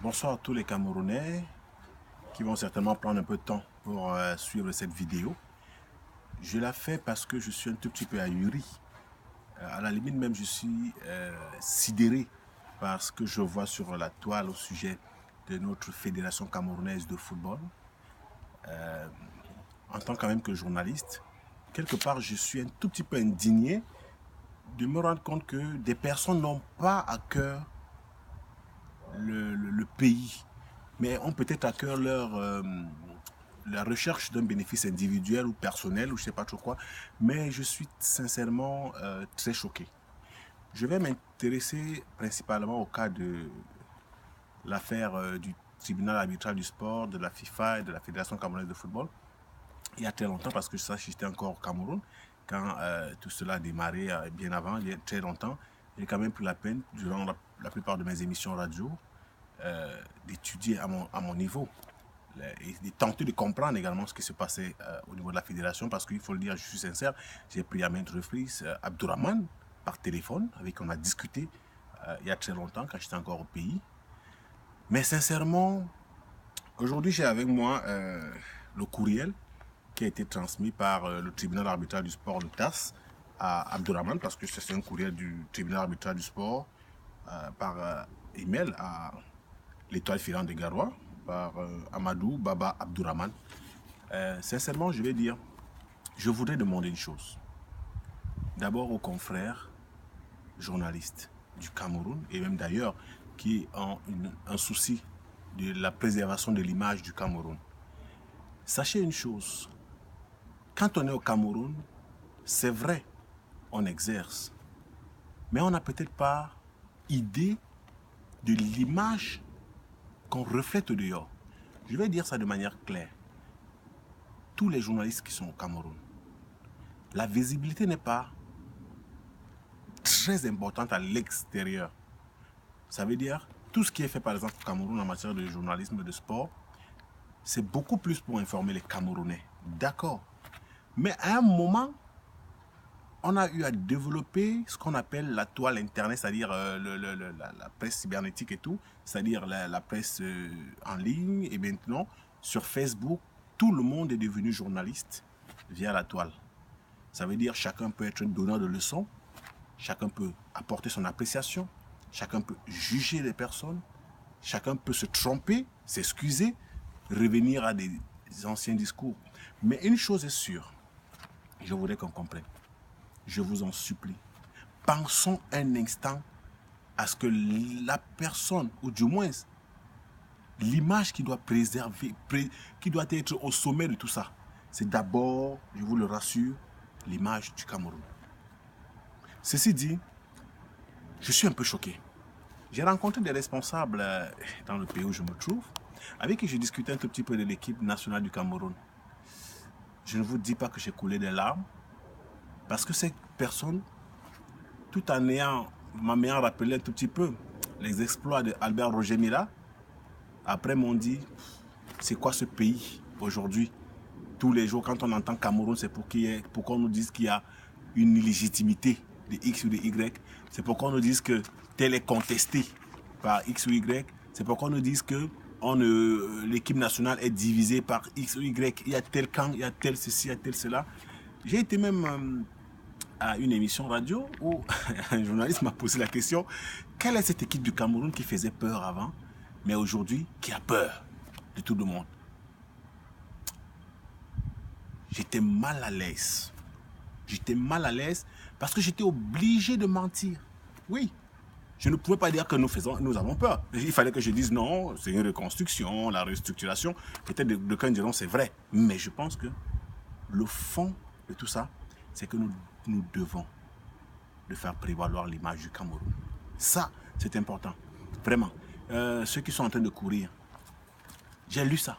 Bonsoir à tous les Camerounais qui vont certainement prendre un peu de temps pour suivre cette vidéo. Je la fais parce que je suis un tout petit peu ahuri. À la limite même, je suis sidéré par ce que je vois sur la toile au sujet de notre fédération camerounaise de football. En tant quand même que journaliste, quelque part, je suis un tout petit peu indigné de me rendre compte que des personnes n'ont pas à cœur le pays, mais ont peut-être à cœur la recherche d'un bénéfice individuel ou personnel ou je ne sais pas trop quoi. Mais je suis sincèrement très choqué. Je vais m'intéresser principalement au cas de l'affaire du tribunal arbitral du sport, de la FIFA et de la Fédération camerounaise de football. Il y a très longtemps, parce que ça, j'étais encore au Cameroun, quand tout cela a démarré bien avant, il y a très longtemps. J'ai quand même pris la peine, durant la plupart de mes émissions radio, d'étudier à mon niveau et de tenter de comprendre également ce qui se passait au niveau de la fédération, parce qu'il faut le dire, je suis sincère, j'ai pris à maintes reprises Abdourahmane par téléphone, avec qui on a discuté il y a très longtemps, quand j'étais encore au pays. Mais sincèrement, aujourd'hui j'ai avec moi le courriel qui a été transmis par le tribunal arbitral du sport de TAS à Abdourahmane, parce que c'est un courriel du tribunal arbitral du sport par email à l'étoile filante de Garoua, par Amadou Baba Abdourahmane. Sincèrement, je vais dire, je voudrais demander une chose. D'abord aux confrères journalistes du Cameroun, et même d'ailleurs, qui ont un souci de la préservation de l'image du Cameroun. Sachez une chose, quand on est au Cameroun, c'est vrai, on exerce, mais on n'a peut-être pas idée de l'image qu'on reflète dehors. Je vais dire ça de manière claire. Tous les journalistes qui sont au Cameroun, la visibilité n'est pas très importante à l'extérieur. Ça veut dire, tout ce qui est fait par exemple au Cameroun en matière de journalisme de sport, c'est beaucoup plus pour informer les Camerounais. D'accord. Mais à un moment, on a eu à développer ce qu'on appelle la toile internet, c'est-à-dire la presse cybernétique et tout, c'est-à-dire la presse en ligne. Et maintenant, sur Facebook, tout le monde est devenu journaliste via la toile. Ça veut dire chacun peut être donneur de leçons, chacun peut apporter son appréciation, chacun peut juger les personnes, chacun peut se tromper, s'excuser, revenir à des anciens discours. Mais une chose est sûre, je voudrais qu'on comprenne. Je vous en supplie, pensons un instant à ce que la personne, ou du moins l'image qui doit préserver, qui doit être au sommet de tout ça, c'est d'abord, je vous le rassure, l'image du Cameroun. Ceci dit, je suis un peu choqué. J'ai rencontré des responsables dans le pays où je me trouve, avec qui j'ai discuté un tout petit peu de l'équipe nationale du Cameroun. Je ne vous dis pas que j'ai coulé des larmes, parce que ces personnes, tout en m'ayant rappelé un tout petit peu les exploits d'Albert Roger Mila, après m'ont dit, c'est quoi ce pays aujourd'hui? Tous les jours, quand on entend Cameroun, c'est pour qu'on nous dise qu'il y a une illégitimité de X ou de Y. C'est pour qu'on nous dise que tel est contesté par X ou Y. C'est pour qu'on nous dise que l'équipe nationale est divisée par X ou Y. Il y a tel camp, il y a tel ceci, il y a tel cela. J'ai été même à une émission radio où un journaliste m'a posé la question, quelle est cette équipe du Cameroun qui faisait peur avant, mais aujourd'hui qui a peur de tout le monde? J'étais mal à l'aise. J'étais mal à l'aise parce que j'étais obligé de mentir. Oui, je ne pouvais pas dire que nous avons peur. Il fallait que je dise non, c'est une reconstruction, la restructuration. Peut-être d'aucuns diront c'est vrai. Mais je pense que le fond de tout ça, c'est que nous devons de faire prévaloir l'image du Cameroun. Ça, c'est important. Vraiment. Ceux qui sont en train de courir, j'ai lu ça.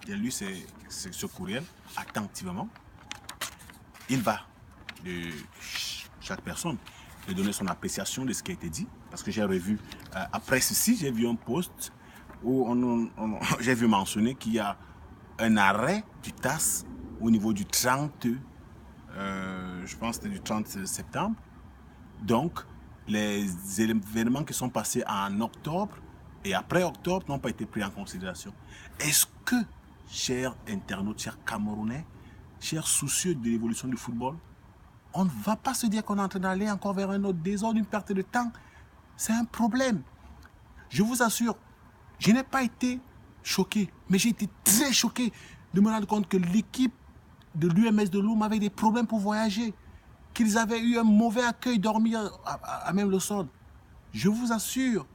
J'ai lu ce courriel attentivement. Il va de chaque personne de donner son appréciation de ce qui a été dit. Parce que j'ai revu, après ceci, j'ai vu un post où j'ai vu mentionner qu'il y a un arrêt du TAS au niveau du 30, je pense que c'était du 30 septembre. Donc, les événements qui sont passés en octobre et après octobre n'ont pas été pris en considération. Est-ce que, chers internautes, chers Camerounais, chers soucieux de l'évolution du football, on ne va pas se dire qu'on est en train d'aller encore vers un autre désordre, une perte de temps? C'est un problème. Je vous assure, je n'ai pas été choqué, mais j'ai été très choqué de me rendre compte que l'équipe de l'UMS de Loum avait des problèmes pour voyager, qu'ils avaient eu un mauvais accueil, dormir à même le sol. Je vous assure,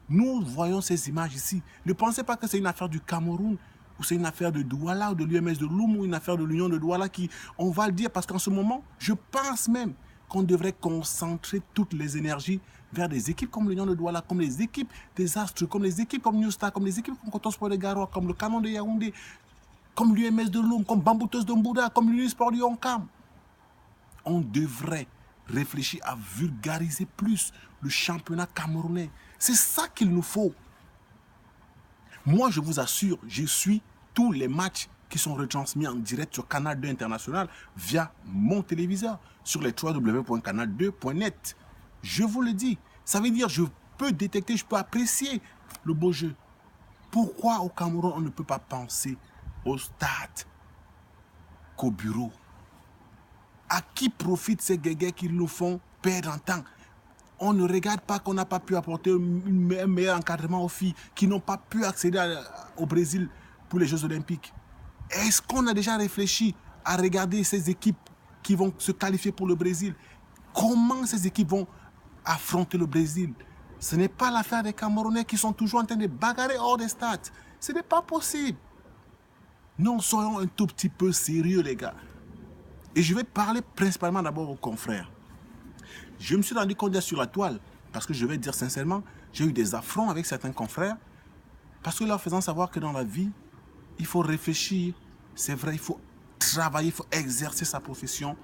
nous voyons ces images ici. Ne pensez pas que c'est une affaire du Cameroun, ou c'est une affaire de Douala, ou de l'UMS de Loum, ou une affaire de l'Union de Douala qui, on va le dire, parce qu'en ce moment, je pense même qu'on devrait concentrer toutes les énergies vers des équipes comme l'Union de Douala, comme les équipes des Astres, comme les équipes comme New Star, comme les équipes comme Coton Sport de Garoua, comme le Canon de Yaoundé, comme l'UMS de Loum, comme Bamboutos de Mbouda, comme l'Unisport du Honkam. On devrait réfléchir à vulgariser plus le championnat camerounais. C'est ça qu'il nous faut. Moi, je vous assure, je suis tous les matchs qui sont retransmis en direct sur Canal 2 International via mon téléviseur sur les www.canal2.net. Je vous le dis, ça veut dire je peux détecter, je peux apprécier le beau jeu. Pourquoi au Cameroun on ne peut pas penser au stade qu'au bureau? À qui profitent ces guégués qui nous font perdre en temps? On ne regarde pas qu'on n'a pas pu apporter un meilleur encadrement aux filles qui n'ont pas pu accéder au Brésil pour les Jeux Olympiques. Est-ce qu'on a déjà réfléchi à regarder ces équipes qui vont se qualifier pour le Brésil? Comment ces équipes vont affronter le Brésil? Ce n'est pas l'affaire des Camerounais qui sont toujours en train de bagarrer hors des stades. Ce n'est pas possible. Non, soyons un tout petit peu sérieux, les gars. Et je vais parler principalement d'abord aux confrères. Je me suis rendu compte sur la toile, parce que je vais dire sincèrement, j'ai eu des affronts avec certains confrères, parce que leur faisant savoir que dans la vie, il faut réfléchir, c'est vrai, il faut travailler, il faut exercer sa profession,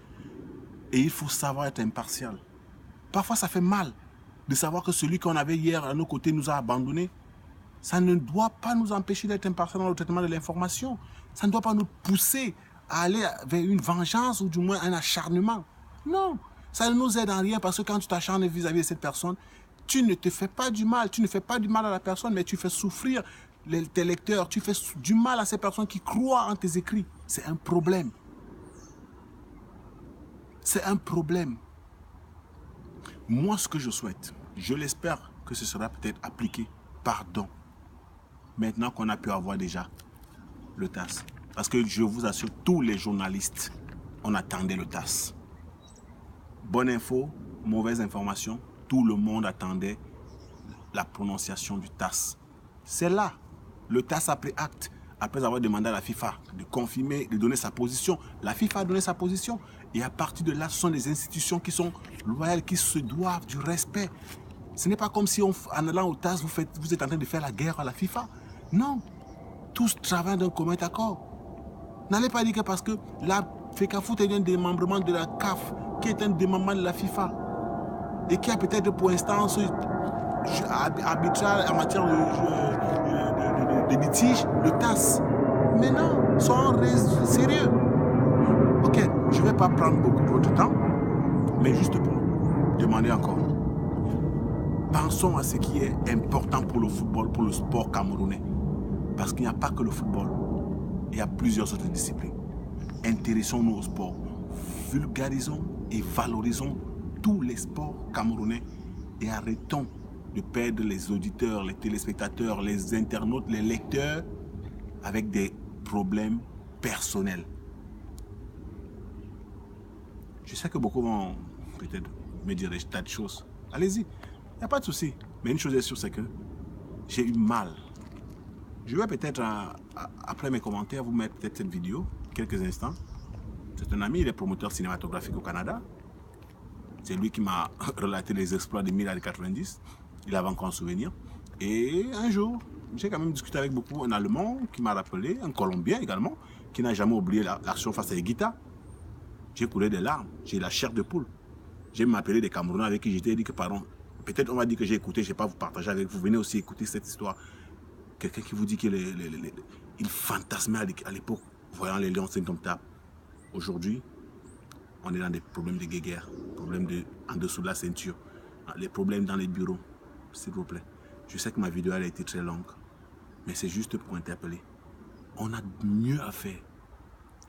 et il faut savoir être impartial. Parfois, ça fait mal de savoir que celui qu'on avait hier à nos côtés nous a abandonnés. Ça ne doit pas nous empêcher d'être impartial dans le traitement de l'information. Ça ne doit pas nous pousser à aller vers une vengeance ou du moins un acharnement. Non, ça ne nous aide en rien parce que quand tu t'acharnes vis-à-vis de cette personne, tu ne te fais pas du mal. Tu ne fais pas du mal à la personne, mais tu fais souffrir tes lecteurs. Tu fais du mal à ces personnes qui croient en tes écrits. C'est un problème. C'est un problème. Moi, ce que je souhaite, je l'espère que ce sera peut-être appliqué. Pardon. Maintenant qu'on a pu avoir déjà le TAS. Parce que je vous assure, tous les journalistes, on attendait le TAS. Bonne info, mauvaise information, tout le monde attendait la prononciation du TAS. C'est là, le TAS a pris acte, après avoir demandé à la FIFA de confirmer, de donner sa position. La FIFA a donné sa position. Et à partir de là, ce sont les institutions qui sont loyales, qui se doivent du respect. Ce n'est pas comme si en allant au TAS, vous êtes en train de faire la guerre à la FIFA. Non, tous travaillent d'un commun accord. N'allez pas dire que parce que la FECAFOOT est un démembrement de la CAF, qui est un démembrement de la FIFA, et qui a peut-être pour instance arbitrale en matière de litige, le TAS. Mais non, soyons sérieux. Ok, je ne vais pas prendre beaucoup de votre temps, mais juste pour demander encore. Pensons à ce qui est important pour le football, pour le sport camerounais. Parce qu'il n'y a pas que le football. Il y a plusieurs autres disciplines. Intéressons-nous au sport. Vulgarisons et valorisons tous les sports camerounais et arrêtons de perdre les auditeurs, les téléspectateurs, les internautes, les lecteurs avec des problèmes personnels. Je sais que beaucoup vont peut-être me dire des tas de choses. Allez-y, il n'y a pas de souci. Mais une chose est sûre, c'est que j'ai eu mal. Je vais peut-être, après mes commentaires, vous mettre peut-être cette vidéo, quelques instants. C'est un ami, il est promoteur cinématographique au Canada. C'est lui qui m'a relaté les exploits de 1090. Il avait encore un souvenir. Et un jour, j'ai quand même discuté avec beaucoup, un Allemand qui m'a rappelé, un Colombien également, qui n'a jamais oublié l'action face à Higuita. J'ai coulé des larmes, j'ai la chair de poule. J'ai m'appelé des Camerounais avec qui j'étais dit que, pardon, peut-être on va dire que j'ai écouté, je ne vais pas vous partager avec vous. Venez aussi écouter cette histoire. Quelqu'un qui vous dit qu'il fantasmait à l'époque, voyant les lions indomptables. Aujourd'hui, on est dans des problèmes de guéguerre, problèmes en dessous de la ceinture, les problèmes dans les bureaux, s'il vous plaît. Je sais que ma vidéo elle a été très longue, mais c'est juste pour interpeller. On a mieux à faire.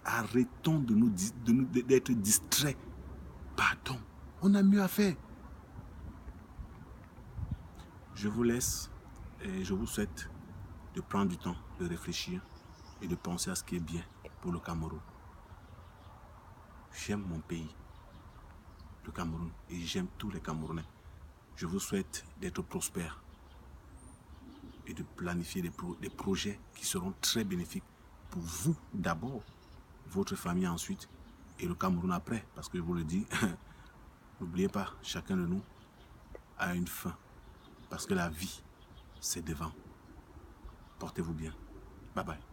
Arrêtons d'être distraits. Pardon, on a mieux à faire. Je vous laisse et je vous souhaite de prendre du temps, de réfléchir et de penser à ce qui est bien pour le Cameroun. J'aime mon pays, le Cameroun, et j'aime tous les Camerounais. Je vous souhaite d'être prospères et de planifier des projets qui seront très bénéfiques pour vous d'abord, votre famille ensuite et le Cameroun après. Parce que je vous le dis, n'oubliez pas, chacun de nous a une fin. Parce que la vie, c'est devant. Portez-vous bien. Bye bye.